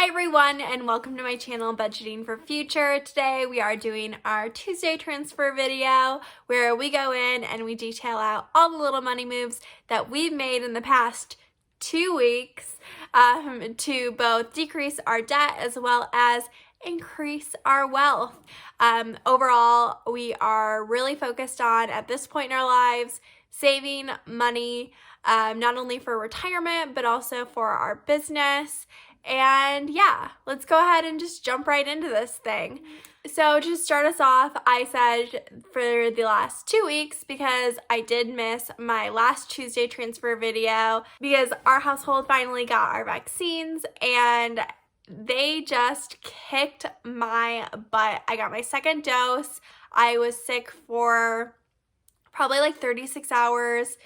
Hi everyone, and welcome to my channel, Budgeting for Future. Today we are doing our Tuesday transfer video where we go in and we detail out all the little money moves that we've made in the past 2 weeks to both decrease our debt as well as increase our wealth. Overall, we are really focused on, at this point in our lives, saving money, not only for retirement, but also for our business. And yeah, let's go ahead and just jump right into this thing. So to start us off, I said for the last 2 weeks, because I did miss my last Tuesday transfer video because our household finally got our vaccines and they just kicked my butt. I got my second dose. I was sick for probably like 36 hours.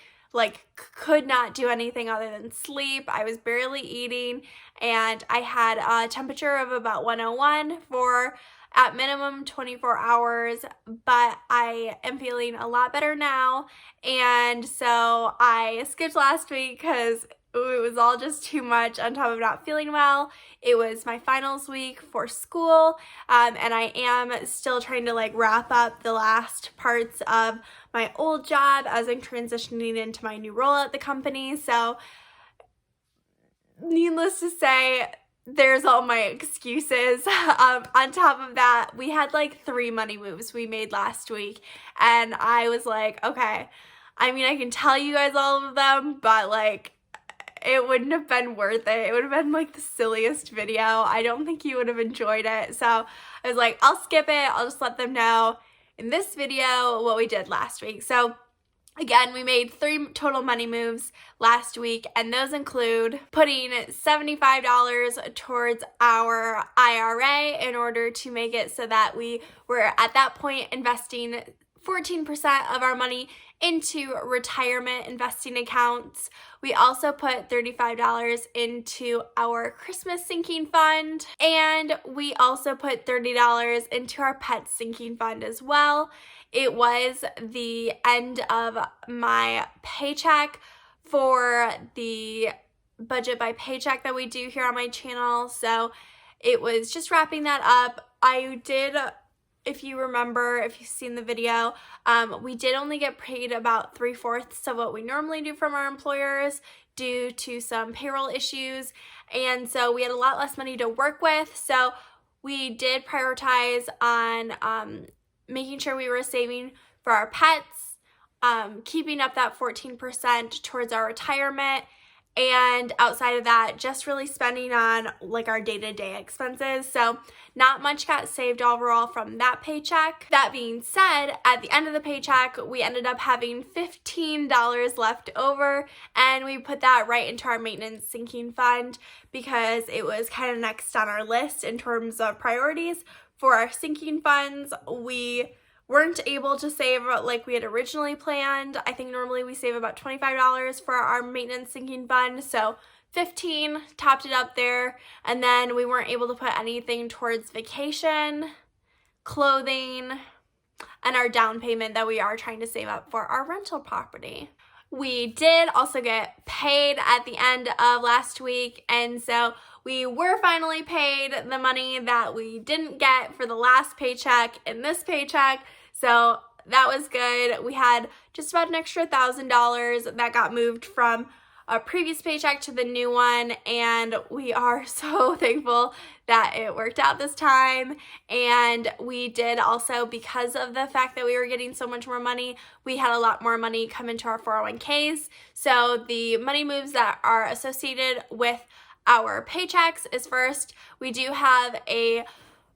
Could not do anything other than sleep. I was barely eating, and I had a temperature of about 101 for at minimum 24 hours, but I am feeling a lot better now. And so I skipped last week because it was all just too much on top of not feeling well. It was my finals week for school, and I am still trying to wrap up the last parts of my old job as I'm transitioning into my new role at the company. So needless to say, there's all my excuses. On top of that, we had 3 money moves we made last week, and I was like, okay, I mean, I can tell you guys all of them, but it wouldn't have been worth it. It would have been the silliest video. I don't think you would have enjoyed it. So I was like, I'll skip it. I'll just let them know in this video what we did last week. So again, we made 3 total money moves last week, and those include putting $75 towards our IRA in order to make it so that we were at that point investing 14% of our money into retirement investing accounts. We also put $35 into our Christmas sinking fund, and we also put $30 into our pet sinking fund as well. It was the end of my paycheck for the budget by paycheck that we do here on my channel, so it was just wrapping that up. I did, if you remember, if you've seen the video, we did only get paid about 3/4 of what we normally do from our employers due to some payroll issues, and so we had a lot less money to work with. So we did prioritize on making sure we were saving for our pets, keeping up that 14% towards our retirement, and outside of that, just really spending on our day-to-day expenses. So not much got saved overall from that paycheck. That being said, at the end of the paycheck, we ended up having $15 left over, and we put that right into our maintenance sinking fund because it was kind of next on our list in terms of priorities. For our sinking funds, we weren't able to save like we had originally planned. I think normally we save about $25 for our maintenance sinking fund, so $15 topped it up there, and then we weren't able to put anything towards vacation, clothing, and our down payment that we are trying to save up for our rental property. We did also get paid at the end of last week, and so we were finally paid the money that we didn't get for the last paycheck in this paycheck, so that was good. We had just about an extra $1,000 that got moved from a previous paycheck to the new one, and we are so thankful that it worked out this time. And we did also, because of the fact that we were getting so much more money, we had a lot more money come into our 401ks. So the money moves that are associated with our paychecks is, first, we do have a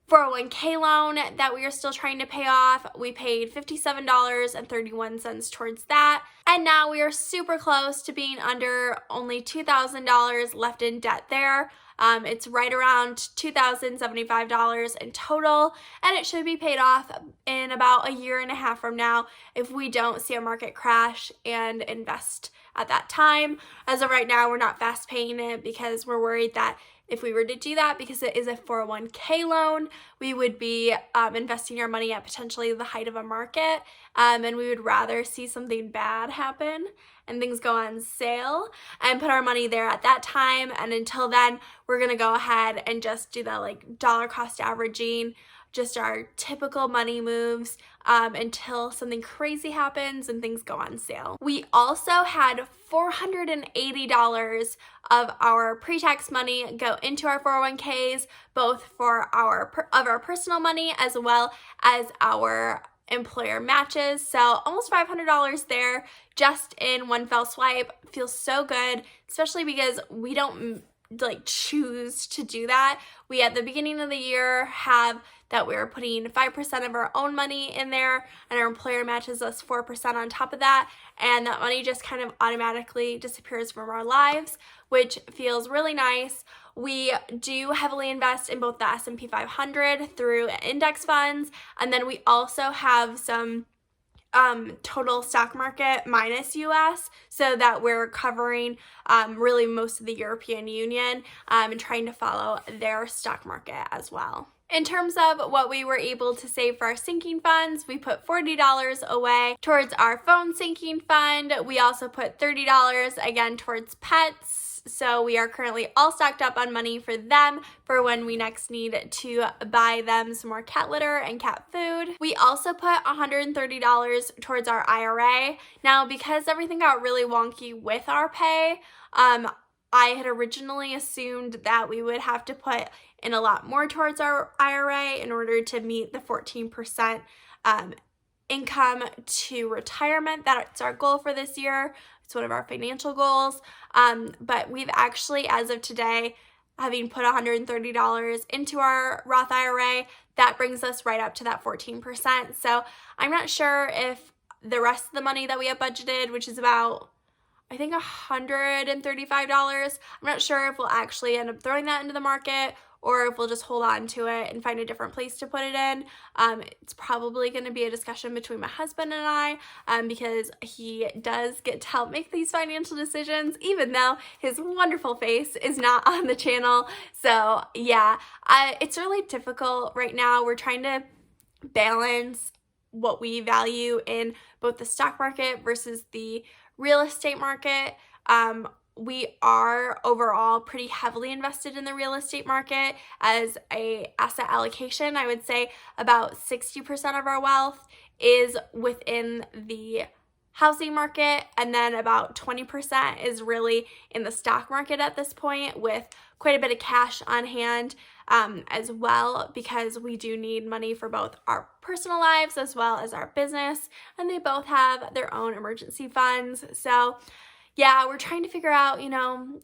401k loan that we are still trying to pay off. We paid $57.31 towards that, and now we are super close to being under only $2,000 left in debt there. It's right around $2,075 in total, and it should be paid off in about a year and a half from now if we don't see a market crash and invest at that time. As of right now, we're not fast paying it because we're worried that if we were to do that, because it is a 401k loan, we would be investing our money at potentially the height of a market, and we would rather see something bad happen and things go on sale and put our money there at that time. And until then, we're gonna go ahead and just do that like dollar cost averaging, just our typical money moves until something crazy happens and things go on sale. We also had $480 of our pre-tax money go into our 401ks, both for our personal money as well as our employer matches. So almost $500 there just in one fell swipe. Feels so good, especially because we don't like choose to do that. We at the beginning of the year have that we're putting 5% of our own money in there, and our employer matches us 4% on top of that, and that money just kind of automatically disappears from our lives, which feels really nice. We do heavily invest in both the S&P 500 through index funds, and then we also have some total stock market minus US, so that we're covering really most of the European Union and trying to follow their stock market as well. In terms of what we were able to save for our sinking funds, we put $40 away towards our phone sinking fund. We also put $30 again towards pets. So we are currently all stocked up on money for them for when we next need to buy them some more cat litter and cat food. We also put $130 towards our IRA. Now, because everything got really wonky with our pay, I had originally assumed that we would have to put in a lot more towards our IRA in order to meet the 14% income to retirement. That's our goal for this year. It's one of our financial goals. But we've actually, as of today, having put $130 into our Roth IRA, that brings us right up to that 14%. So I'm not sure if the rest of the money that we have budgeted, which is about, I think, $135, I'm not sure if we'll actually end up throwing that into the market or if we'll just hold on to it and find a different place to put it in. It's probably going to be a discussion between my husband and I, because he does get to help make these financial decisions, even though his wonderful face is not on the channel. So yeah, it's really difficult right now. We're trying to balance what we value in both the stock market versus the real estate market. We are overall pretty heavily invested in the real estate market as a asset allocation. I would say about 60% of our wealth is within the housing market, and then about 20% is really in the stock market at this point, with quite a bit of cash on hand as well, because we do need money for both our personal lives as well as our business, and they both have their own emergency funds. So yeah, we're trying to figure out,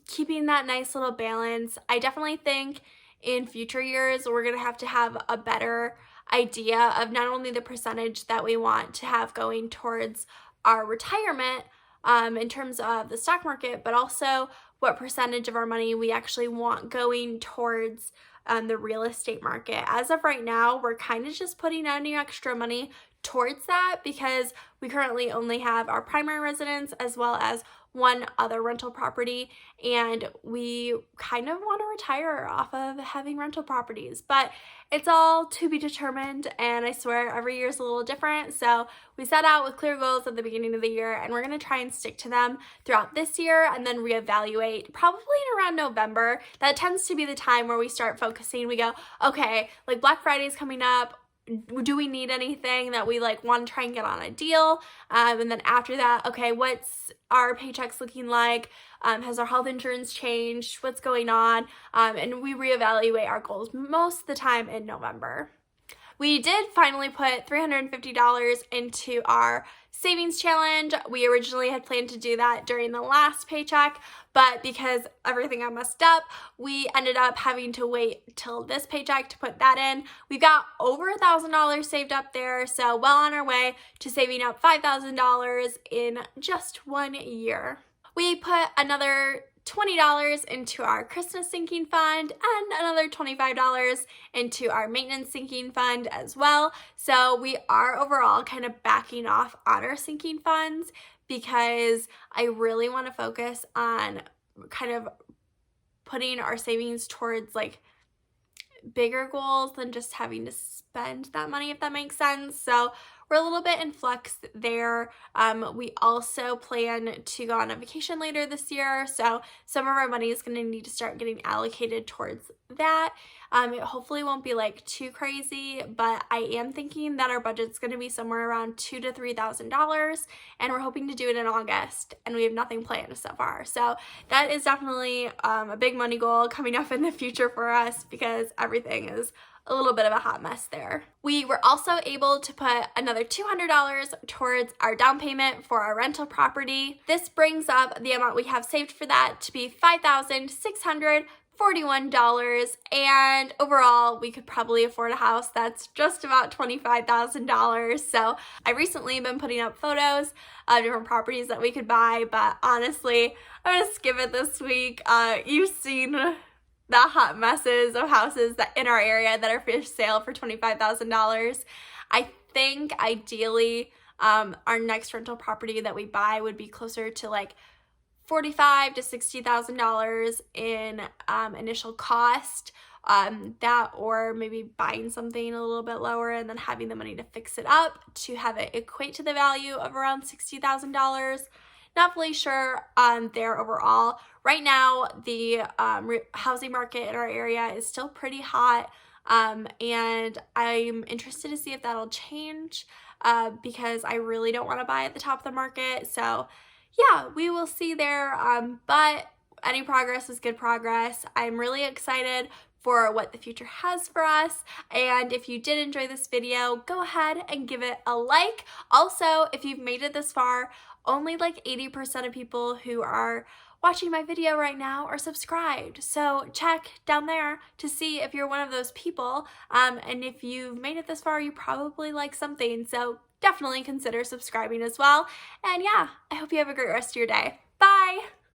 keeping that nice little balance. I definitely think in future years, we're going to have a better idea of not only the percentage that we want to have going towards our retirement in terms of the stock market, but also what percentage of our money we actually want going towards the real estate market. As of right now, we're kind of just putting any extra money towards that because we currently only have our primary residence as well as one other rental property, and we kind of want to retire off of having rental properties, but it's all to be determined, and I swear every year is a little different. So we set out with clear goals at the beginning of the year, and we're going to try and stick to them throughout this year and then reevaluate probably in around November. That tends to be the time where we start focusing. We go, okay, like Black Friday is coming up. Do we need anything that we want to try and get on a deal? And then after that, okay, what's our paychecks looking like? Has our health insurance changed? What's going on? And we reevaluate our goals most of the time in November. We did finally put $350 into our savings challenge. We originally had planned to do that during the last paycheck, but because everything got messed up, we ended up having to wait till this paycheck to put that in. We've got over $1,000 saved up there, so well on our way to saving up $5,000 in just 1 year. We put another $20 into our Christmas sinking fund and another $25 into our maintenance sinking fund as well. So we are overall kind of backing off on our sinking funds because I really want to focus on kind of putting our savings towards like bigger goals than just having to spend that money, if that makes sense. So we're a little bit in flux there. We also plan to go on a vacation later this year, so some of our money is going to need to start getting allocated towards that. It hopefully won't be like too crazy, but I am thinking that our budget's going to be somewhere around $2,000 to $3,000, and we're hoping to do it in August, and we have nothing planned so far. So that is definitely a big money goal coming up in the future for us, because everything is a little bit of a hot mess there. We were also able to put another $200 towards our down payment for our rental property. This brings up the amount we have saved for that to be $5,641, and overall we could probably afford a house that's just about $25,000. So I recently been putting up photos of different properties that we could buy, but honestly I'm gonna skip it this week. You've seen the hot messes of houses that in our area that are for sale for $25,000. I think ideally our next rental property that we buy would be closer to like $45,000 to $60,000 in initial cost. That, or maybe buying something a little bit lower and then having the money to fix it up to have it equate to the value of around $60,000. Not fully sure there overall. Right now, the housing market in our area is still pretty hot, and I'm interested to see if that'll change because I really don't want to buy at the top of the market. So yeah, we will see there, but any progress is good progress. I'm really excited for what the future has for us, and if you did enjoy this video, go ahead and give it a like. Also, if you've made it this far, only like 80% of people who are watching my video right now are subscribed. So check down there to see if you're one of those people. And if you've made it this far, you probably like something. So definitely consider subscribing as well. And yeah, I hope you have a great rest of your day. Bye!